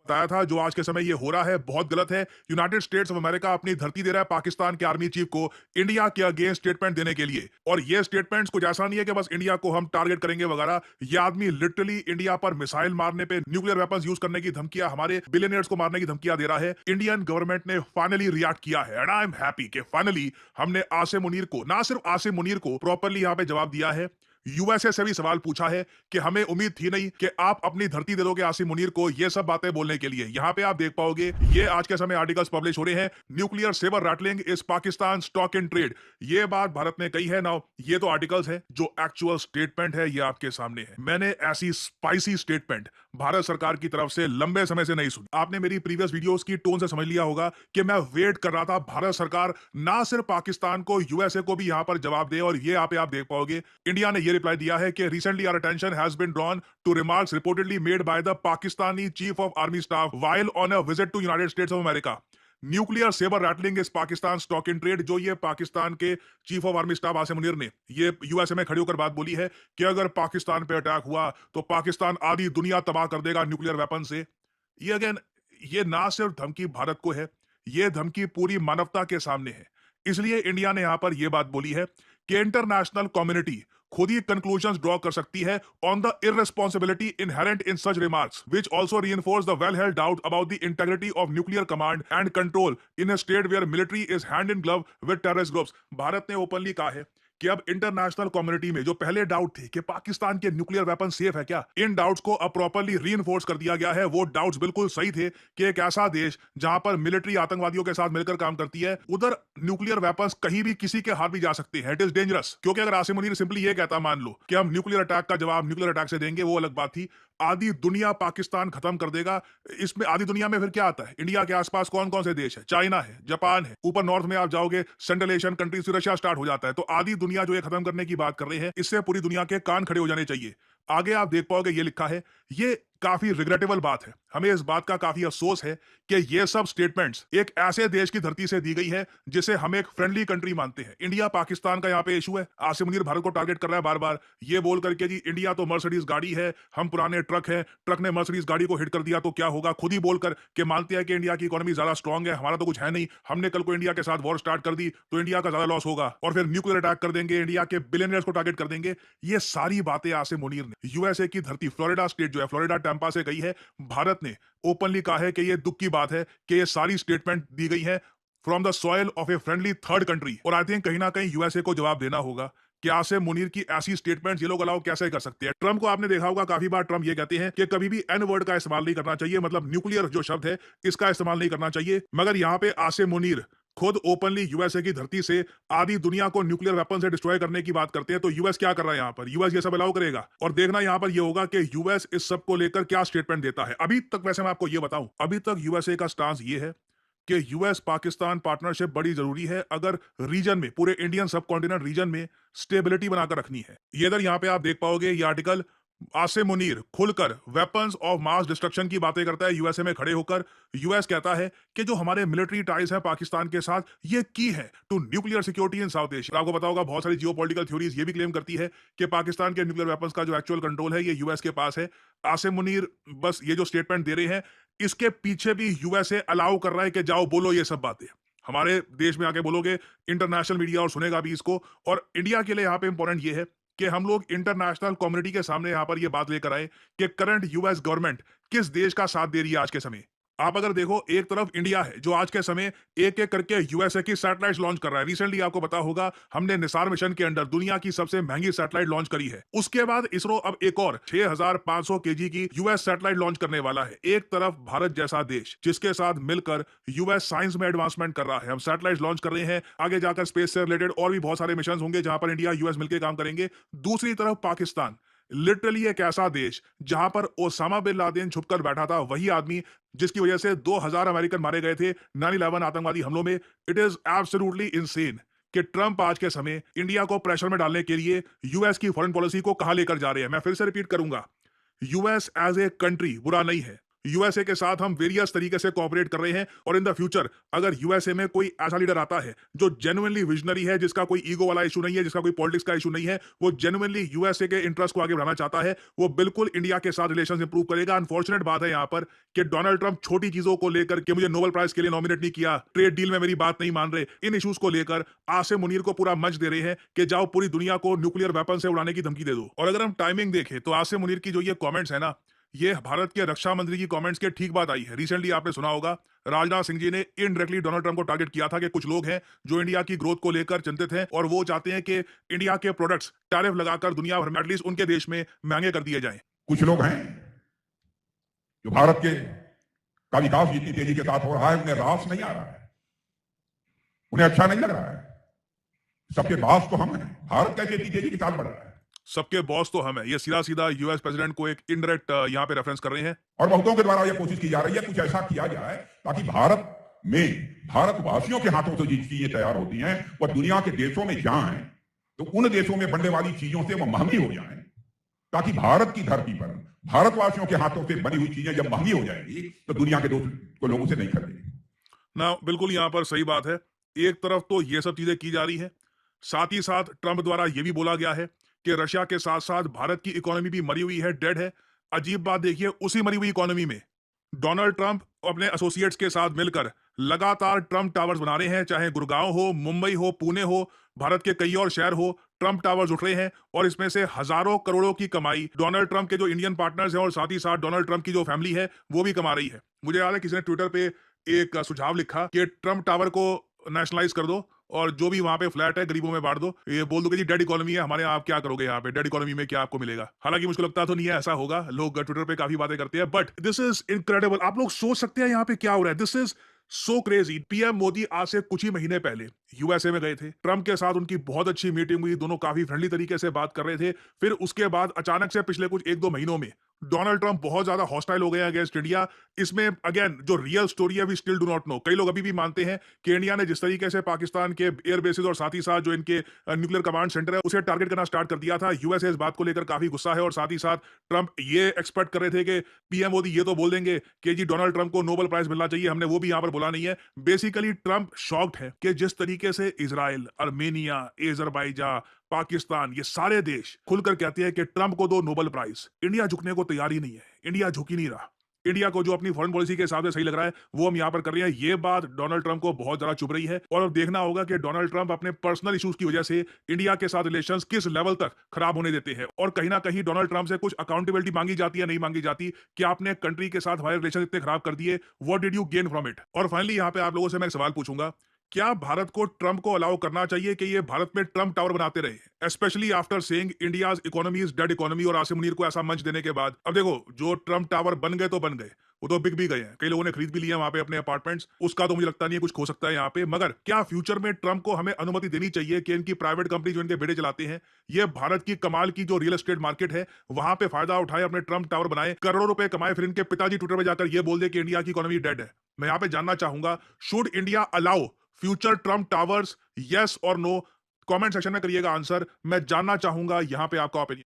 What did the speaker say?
बताया था जो आज के समय ये हो रहा है बहुत गलत है। यूनाइटेड स्टेट्स ऑफ अमेरिका अपनी धरती दे रहा है पाकिस्तान के आर्मी चीफ को इंडिया के अगेंस्ट स्टेटमेंट देने के लिए, और ये स्टेटमेंट्स कुछ ऐसा नहीं है कि बस इंडिया को हम टारगेट करेंगे वगैरह। ये आदमी लिटरली इंडिया पर मिसाइल मारने पे, न्यूक्लियर वेपन्स यूज करने की धमकियां, हमारे बिलियनियर्स को मारने की धमकियां दे रहा है। इंडियन गवर्नमेंट ने फाइनली रिएक्ट किया है एंड आई एम हैप्पी कि फाइनली हमने आसिम मुनीर को, ना सिर्फ आसिम मुनीर को, प्रॉपर्ली यहां पे जवाब दिया है। यूएसए से भी सवाल पूछा है कि हमें उम्मीद थी नहीं कि आप अपनी धरती दे दोगे आसिम मुनीर को ये सब बातें बोलने के लिए। यहां पे आप देख पाओगे ये आज के समय आर्टिकल्स पब्लिश हो रहे हैं, nuclear sabre rattling is Pakistan stock in trade, ये बात भारत ने कही है। नाउ ये तो आर्टिकल्स है, जो एक्चुअल स्टेटमेंट है ये आपके सामने है। मैंने ऐसी स्पाइसी स्टेटमेंट भारत सरकार की तरफ से लंबे समय से नहीं सुनी। आपने मेरी प्रीवियस वीडियोस की टोन से समझ लिया होगा कि मैं वेट कर रहा था भारत सरकार ना सिर्फ पाकिस्तान को, यूएसए को भी यहां पर जवाब दे, और ये यहाँ पे आप देख पाओगे इंडिया ने ये रिप्लाई दिया है कि recently our attention has been drawn to remarks reportedly made by the Pakistani chief of army staff while on a visit to United States of America. Nuclear sabre rattling is Pakistan stock in trade, जो ये पाकिस्तान के chief of army staff Asim Munir ने ये USA में खड़ी होकर बात बोली है कि अगर पाकिस्तान पे अटैक हुआ तो पाकिस्तान आधी दुनिया तबाह कर देगा न्यूक्लियर वेपन से। ये अगेन, ये ना सिर्फ धमकी भारत को है, ये धमकी पूरी मानवता के सामने है। इसलिए इंडिया ने यहां पर यह बात बोली है कि इंटरनेशनल कम्युनिटी खुद ही कंक्लूजन्स ड्रॉ कर सकती है on the irresponsibility inherent in such remarks which also reinforce the well held doubt about the integrity of nuclear command and control in a state where military is hand in glove with terrorist groups. Bharat ने openly कहा है कि अब international community में जो पहले doubt थे कि पाकिस्तान के न्यूक्लियर वेपन सेफ है क्या, इन डाउट्स को अब प्रॉपर्ली रीइंफोर्स कर दिया गया है। वो डाउट्स बिल्कुल सही थे कि एक ऐसा देश जहां पर मिलिट्री आतंकवादियों के साथ मिलकर काम करती है, उधर न्यूक्लियर वेपन्स कहीं भी किसी के हाथ भी जा सकते हैं। It is dangerous. क्योंकि अगर आसिम मुनीर सिंपली ये कहता, मान लो कि हम न्यूक्लियर अटैक का जवाब न्यूक्लियर अटैक से देंगे, वो अलग बात थी। आधी दुनिया पाकिस्तान खत्म कर देगा। इसमें आधी दुनिया में फिर क्या आता है? इंडिया के आसपास कौन कौन से देश है? चाइना है, जापान है, ऊपर नॉर्थ में आप जाओगे सेंट्रल एशियन कंट्रीज से रशिया स्टार्ट हो जाता है। तो आधी दुनिया जो ये खत्म करने की बात कर रहे हैं, इससे पूरी दुनिया के कान खड़े हो जाने चाहिए। आगे आप देख पाओगे ये लिखा है, ये काफी रिग्रेटेबल बात है, हमें इस बात का काफी अफसोस है कि ये सब स्टेटमेंट्स एक ऐसे देश की धरती से दी गई है जिसे हम एक फ्रेंडली कंट्री मानते हैं। इंडिया पाकिस्तान का यहाँ पे इशू है, आसिम मुनीर भारत को टारगेट कर रहा है बार बार ये बोल करके जी इंडिया तो मर्सिडीज गाड़ी है, हम पुराने ट्रक हैं, ट्रक ने मर्सिडीज गाड़ी को हिट कर दिया तो क्या होगा। खुद ही बोलकर के मानते हैं कि इंडिया की इकोनॉमी ज्यादा स्ट्रांग है, हमारा तो कुछ है नहीं, हमने कल को इंडिया के साथ वॉर स्टार्ट कर दी तो इंडिया का ज्यादा लॉस होगा, और फिर न्यूक्लियर अटैक कर देंगे, इंडिया के बिलियनियर्स को टारगेट कर देंगे। ये सारी बातें आसिम मुनीर ने यूएसए की धरती, फ्लोरिडा स्टेट जो है, फ्लोरिडा टैंपा से गई है। भारत ने ओपनली कहा है कि ये दुख की बात है कि ये सारी स्टेटमेंट दी गई है from the soil of a friendly third country, और आई थिंक कहीं ना कहीं यूएसए को जवाब देना होगा कि आसिम मुनीर की ऐसी स्टेटमेंट्स ये लोग अलाउ कैसे कर सकते हैं। ट्रंप को आपने देखा होगा, काफी बार ट्रंप ये कहते हैं कि कभी भी एन वर्ड का इस्तेमाल नहीं करना चाहिए, मतलब न्यूक्लियर जो शब्द है इसका इस्तेमाल नहीं करना चाहिए। मगर यहाँ पे आसिम मुनीर खुद ओपनली यूएसए की धरती से आधी दुनिया को न्यूक्लियर वेपन से डिस्ट्रॉय करने की बात करते हैं, तो यूएस क्या कर रहा है यहाँ पर? यूएस ये सब अलाउ करेगा? और देखना यहाँ पर ये होगा कि यूएस इस सब को लेकर क्या स्टेटमेंट देता है। अभी तक वैसे मैं आपको ये बताऊं, अभी तक यूएसए का स्टांस ये है कि यूएस पाकिस्तान पार्टनरशिप बड़ी जरूरी है अगर रीजन में, पूरे इंडियन सब कॉन्टिनेंट रीजन में स्टेबिलिटी बनाकर रखनी है। ये इधर यहाँ पे आप देख पाओगे ये आर्टिकल, आसिम मुनीर खुलकर वेपन्स ऑफ मास डिस्ट्रक्शन की बातें करता है यूएसए में खड़े होकर। यूएस कहता है कि जो हमारे मिलिट्री टाइज है पाकिस्तान के साथ, ये की है to nuclear security in South Asia. आपको पता होगा बहुत सारी जियोपॉलिटिकल थ्योरीज ये भी क्लेम करती है कि पाकिस्तान के न्यूक्लियर वेपन्स का जो एक्चुअल कंट्रोल है ये यूएस के पास है। आसिम मुनीर बस ये जो स्टेटमेंट दे रहे हैं, इसके पीछे भी यूएसए अलाउ कर रहा है कि जाओ बोलो ये सब बातें, हमारे देश में आके बोलोगे, इंटरनेशनल मीडिया और सुनेगा भी इसको। और इंडिया के लिए यहाँ पे इंपॉर्टेंट ये है कि हम लोग इंटरनेशनल कम्युनिटी के सामने यहां पर ये बात लेकर आए कि करंट यूएस गवर्नमेंट किस देश का साथ दे रही है आज के समय। आप अगर देखो, एक तरफ इंडिया है जो आज के समय एक एक करके यूएसए की सैटेलाइट लॉन्च कर रहा है। रिसेंटली आपको पता होगा हमने निसार मिशन के अंडर दुनिया की सबसे महंगी सैटेलाइट लॉन्च करी है। उसके बाद इसरो अब एक और 6500 केजी की यूएस सैटेलाइट लॉन्च करने वाला है। एक तरफ भारत जैसा देश जिसके साथ मिलकर यूएस साइंस में एडवांसमेंट कर रहा है, हम सैटेलाइट लॉन्च कर रहे हैं, आगे जाकर स्पेस से रिलेटेड और भी बहुत सारे मिशन होंगे जहां पर इंडिया यूएस मिलकर काम करेंगे। दूसरी तरफ पाकिस्तान, लिटरली एक ऐसा देश जहां पर ओसामा बिन लादेन छुपकर बैठा था, वही आदमी जिसकी वजह से 2000 अमेरिकन मारे गए थे 9/11 आतंकवादी हमलों में। इट इज एब्सोल्युटली इनसेन कि ट्रंप आज के समय इंडिया को प्रेशर में डालने के लिए यूएस की फॉरेन पॉलिसी को कहां लेकर जा रहे हैं। मैं फिर से रिपीट करूंगा, यूएस एज ए कंट्री बुरा नहीं है, यूएसए के साथ हम वेरियस तरीके से कोऑपरेट कर रहे हैं और इन द फ्यूचर अगर यूएसए में कोई ऐसा लीडर आता है जो जेन्युइनली विजनरी है, जिसका कोई ईगो वाला इशू नहीं है, जिसका कोई पॉलिटिक्स का इशू नहीं है, वो जेन्युइनली यूएसए के इंटरेस्ट को आगे बढ़ाना चाहता है, वो बिल्कुल इंडिया के साथ रिलेशंस इंप्रूव करेगा। अनफॉर्चुनेट बात है यहाँ पर कि डोनाल्ड ट्रंप छोटी चीजों को लेकर के मुझे नोबेल प्राइज के लिए नॉमिनेट नहीं किया, ट्रेड डील में मेरी बात नहीं मान रहे, इन इश्यूज को लेकर आसिम मुनीर को पूरा मंच दे रहे हैं कि जाओ पूरी दुनिया को न्यूक्लियर वेपन से उड़ाने की धमकी दे दो। और अगर हम टाइमिंग देखें तो आसिम मुनीर की जो ये कमेंट्स है ना, ये भारत के रक्षा मंत्री की कमेंट्स के ठीक बात आई है। रिसेंटली आपने सुना होगा राजनाथ सिंह जी ने इनडायरेक्टली डोनाल्ड ट्रंप को टारगेट किया था कि कुछ लोग हैं जो इंडिया की ग्रोथ को लेकर चिंतित हैं और वो चाहते हैं कि इंडिया के प्रोडक्ट्स टैरिफ लगाकर दुनिया भर में एटलीस्ट उनके देश में महंगे कर दिए जाएं। कुछ लोग हैं जो भारत के का विकास जितनी तेजी के साथ हो रहा है उन्हें रास नहीं आ रहा है, उन्हें अच्छा नहीं लग रहा है। सबके बास तो हम हैं, भारत कैसे इतनी तेजी के साथ बढ़ रहा है। सबके बॉस तो हम है, ये सीधा सीधा यूएस प्रेसिडेंट को एक इनडायरेक्ट यहाँ पे रेफरेंस कर रहे हैं। और बहुतों के द्वारा यह कोशिश की जा रही है कुछ ऐसा किया जाए ताकि भारतवासियों के हाथों से जो चीजें तैयार होती हैं वह दुनिया के देशों में जाएं तो उन देशों में बनने वाली चीजों से वह महंगी हो जाएं, ताकि भारत की धरती पर भारतवासियों के हाथों से बनी हुई चीजें जब महंगी हो जाएंगी तो दुनिया के दोस्त लोगों से नहीं खरीदेंगे ना। बिल्कुल यहाँ पर सही बात है। एक तरफ तो ये सब चीजें की जा रही है, साथ ही साथ ट्रंप द्वारा यह भी बोला गया है कि रशिया के साथ साथ भारत की इकोनॉमी भी मरी हुई है, डेड है। अजीब बात देखिए, उसी मरी हुई इकोनॉमी में डोनाल्ड ट्रंप अपने एसोसिएट्स के साथ मिलकर लगातार ट्रंप टावर्स बना रहे हैं, चाहे गुड़गांव हो, मुंबई हो, पुणे हो, भारत के कई और शहर हो, ट्रंप टावर्स उठ रहे हैं और इसमें से हजारों करोड़ों की कमाई डोनाल्ड ट्रंप के जो इंडियन पार्टनर्स हैं और साथ ही साथ डोनाल्ड ट्रंप की जो फैमिली है वो भी कमा रही है। मुझे याद है किसी ने ट्विटर पे एक सुझाव लिखा कि ट्रंप टावर को नेशनलाइज कर दो और जो भी वहां पे फ्लैट है गरीबों में बांट दो, ये बोल दो कि जी डेड इकोनॉमी है हमारे यहाँ, आप क्या करोगे यहाँ पे, डेड इकोनॉमी में क्या आपको मिलेगा। हालांकि मुझको लगता तो नहीं है ऐसा होगा, लोग ट्विटर पे काफी बातें करते हैं, बट दिस इज इनक्रेडिबल। आप लोग सोच सकते हैं यहाँ पे क्या हो रहा है, this is so crazy. PM Modi आज से कुछ ही महीने पहले यूएसए में गए थे, ट्रंप के साथ उनकी बहुत अच्छी मीटिंग हुई, दोनों काफी फ्रेंडली तरीके से बात कर रहे थे। फिर उसके बाद अचानक से पिछले कुछ 1-2 महीनों में डोनाल्ड ट्रंप बहुत ज्यादा हॉस्टाइल हो गए अगेंस्ट इंडिया। इसमें अगेन जो रियल स्टोरी है we still do not know. कई लोग अभी भी मानते हैं कि इंडिया ने जिस तरीके से पाकिस्तान के एयर बेसिस और साथ ही साथ जो इनके न्यूक्लियर कमांड सेंटर है उसे टारगेट करना स्टार्ट कर दिया था। यूएसए इस बात को लेकर काफी गुस्सा है और साथ ही साथ ट्रंप ये एक्सपेक्ट कर रहे थे कि पीएम मोदी ये तो बोल देंगे कि जी डोनाल्ड ट्रंप को नोबेल प्राइज मिलना चाहिए, हमने वो भी यहां पर बोला नहीं है। बेसिकली ट्रंप शॉक्ड है कि जिस तरीके से इजराइल, अर्मेनिया, एजरबाईजान, पाकिस्तान, ये सारे देश खुलकर कहते हैं कि ट्रंप को दो नोबेल प्राइज, इंडिया झुकने को तैयार ही नहीं है। इंडिया झुक ही नहीं रहा। इंडिया को जो अपनी फॉरेन पॉलिसी के हिसाब से सही लग रहा है वो हम यहां पर कर रहे हैं। ये बात डोनाल्ड ट्रंप को बहुत ज्यादा चुभ रही है और अब देखना होगा कि डोनाल्ड ट्रंप अपने पर्सनल इश्यूज की वजह से इंडिया के साथ रिलेशंस किस लेवल तक खराब होने देते हैं। और कहीं ना कहीं डोनाल्ड ट्रंप से कुछ अकाउंटेबिलिटी मांगी जाती है, नहीं मांगी जाती कि आपने कंट्री के साथ हमारे रिलेशन इतने खराब कर दिए, what did you gain from it. और फाइनली यहाँ पे आप लोगों से मैं एक सवाल पूछूंगा, क्या भारत को ट्रंप को अलाउ करना चाहिए कि ये भारत में ट्रंप टावर बनाते रहे, specially after saying India's economy is dead economy, और आसिम मुनीर को ऐसा मंच देने के बाद। अब देखो जो ट्रंप टावर बन गए तो बन गए, वो तो बिक भी गए हैं, कई लोगों ने खरीद भी लिया वहां पे अपने अपार्टमेंट्स, उसका तो मुझे लगता नहीं है कुछ खो सकता है यहाँ पे। मगर क्या फ्यूचर में ट्रंप को हमें अनुमति देनी चाहिए कि इनकी प्राइवेट कंपनी जो इनके बेटे चलाते हैं ये भारत की कमाल की जो रियल एस्टेट मार्केट है वहां पे फायदा उठाए, अपने ट्रंप टावर बनाए, करोड़ों रुपए कमाए, फिर इनके पिताजी ट्विटर पे जाकर ये बोल दे कि इंडिया की इकोनॉमी डेड है। मैं यहाँ पे जानना चाहूंगा, should India allow future Trump towers, yes और नो? कमेंट सेक्शन में करिएगा आंसर, मैं जानना चाहूंगा यहाँ पे आपका ओपिनियन।